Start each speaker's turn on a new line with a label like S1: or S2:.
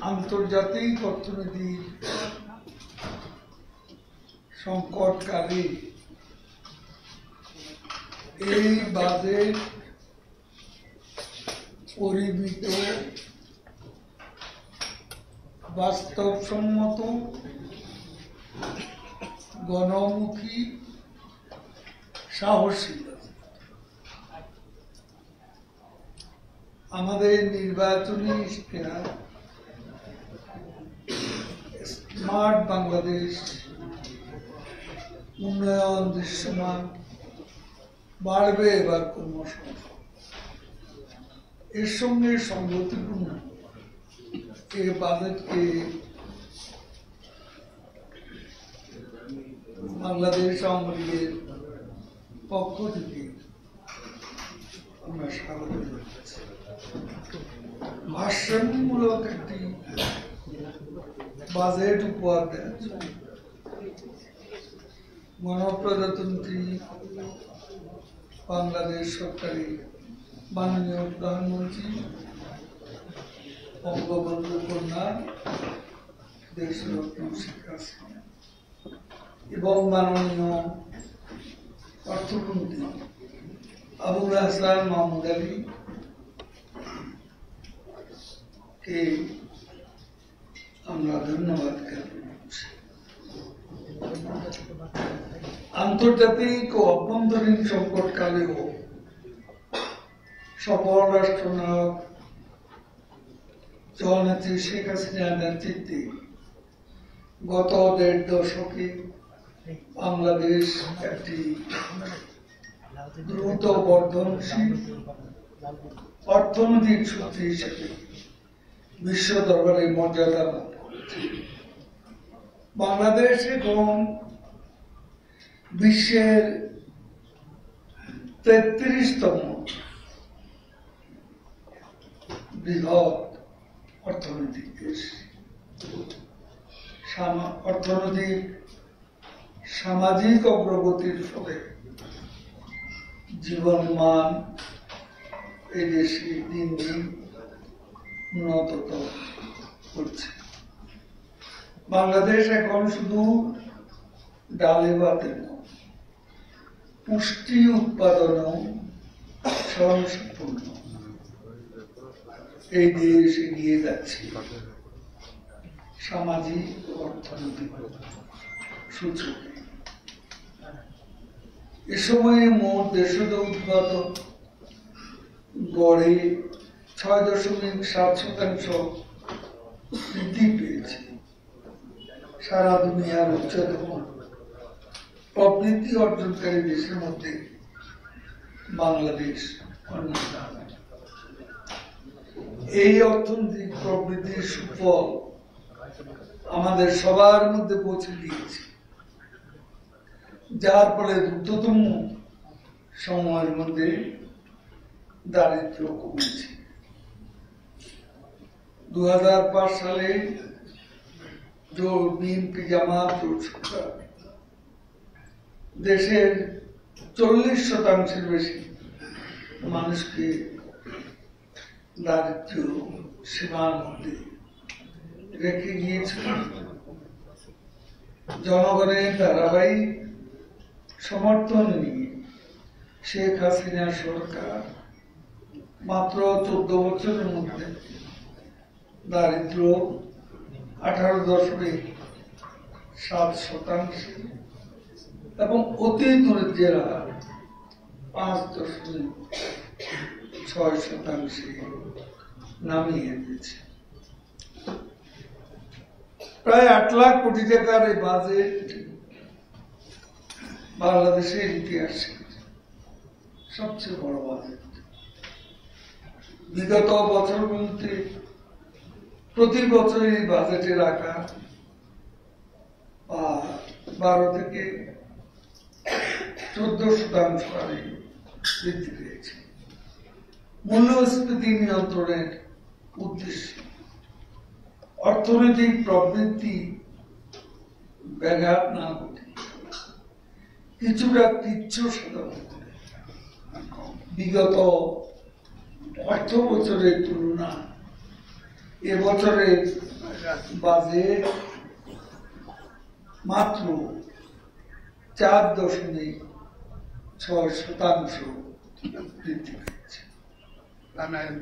S1: আন্তর্জাতিক অর্থনীতির সংকটকালে এই বাজেট পরিমিত, বাস্তবসম্মত, গণমুখী, সাহসী। আমাদের নির্বাচনী ইশতেহার স্মার্ট বাংলাদেশ, উন্নয়ন দৃশ্যমান, বাড়বে এবার কর্মসংস্থান, এর সঙ্গে সংগতিপূর্ণ এই বাজেটকে বাংলাদেশ আওয়ামী লীগের পক্ষ থেকে আমরা স্বাগত জানাচ্ছি। ভারসাম্যমূলক একটি বাজেট উপহার দেওয়ার জন্য গণপ্রজাতন্ত্রী বাংলাদেশ সরকারের মাননীয় প্রধানমন্ত্রী বঙ্গবন্ধু কন্যা দেশরত্ন শেখ হাসিনা এবং মাননীয় অর্থমন্ত্রী আবুল হাসান মাহমুদ আলী কে আমরা ধন্যবাদ জ্ঞাপন করছি। আন্তর্জাতিক ও অভ্যন্তরীণ সংকটকালেও সফল রাষ্ট্রনায়ক জননেত্রী শেখ হাসিনার নেতৃত্বে গত ১.৫ দশকে বাংলাদেশ একটি দ্রুত বর্ধনশীল অর্থনৈতিক শক্তি হিসেবে বিশ্ব দরবারে মর্যাদা লাভ করেছে। বাংলাদেশ এখন বিশ্বের ৩৩তম বৃহৎ অর্থনৈতিক দেশ। অর্থনৈতিক সামাজিক অগ্রগতির ফলে জীবন মান এই দেশে দিন দিন উন্নত করছে। বাংলাদেশ এখন শুধু ডালে ভাতে নয়, পুষ্টি উৎপাদনেও স্বয়ংসম্পূর্ণ এই দেশ এগিয়ে যাচ্ছে সামাজিক অর্থনৈতিক সূচকে। এ সময়ে মোট দেশজ উৎপাদন গড়ে ৬.৭% বৃদ্ধি পেয়েছে। সারা দুনিয়ার উচ্চতম প্রবৃদ্ধি অর্জনকারী দেশের মধ্যে বাংলাদেশ অন্যতম। এই অর্থনৈতিক প্রবৃদ্ধির সুফল আমাদের সবার মধ্যে পৌঁছে দিয়েছে, যার ফলে দ্রুততম সময়ের মধ্যে দারিদ্র কমেছে। ২০০৫ সালে বিএনপি জামাত সরকার দেশের ৪০% বেশি মানুষকে দারিদ্র সীমার মধ্যে রেখে গিয়েছিল। জনগণের ধারাবাহিক সমর্থন নিয়ে শেখ হাসিনা সরকার মাত্র ১৪ বছরের মধ্যে দারিদ্র 18.7% এবং অতি দরিদ্রের হার ৫.৬% নামিয়ে দিয়েছে। প্রায় ৮ লাখ কোটি টাকার এই বাজেট বাংলাদেশের ইতিহাসে সবচেয়ে বড় বাজেট। বিগত বছরগুলোতে প্রতি বছর এই বাজেটের আকার ১২ থেকে ১৪% হারে বৃদ্ধি পেয়েছে। মূল্যস্ফীতি নিয়ন্ত্রণের উদ্দেশ্যে অর্থনৈতিক প্রবৃদ্ধি ব্যাঘাত না ঘটে কিছুটা কৃচ্ছ সাধন বিগত অর্থ বছরের তুলনায় এবছরের বাজেট মাত্র 4.6% বৃদ্ধি পেয়েছে।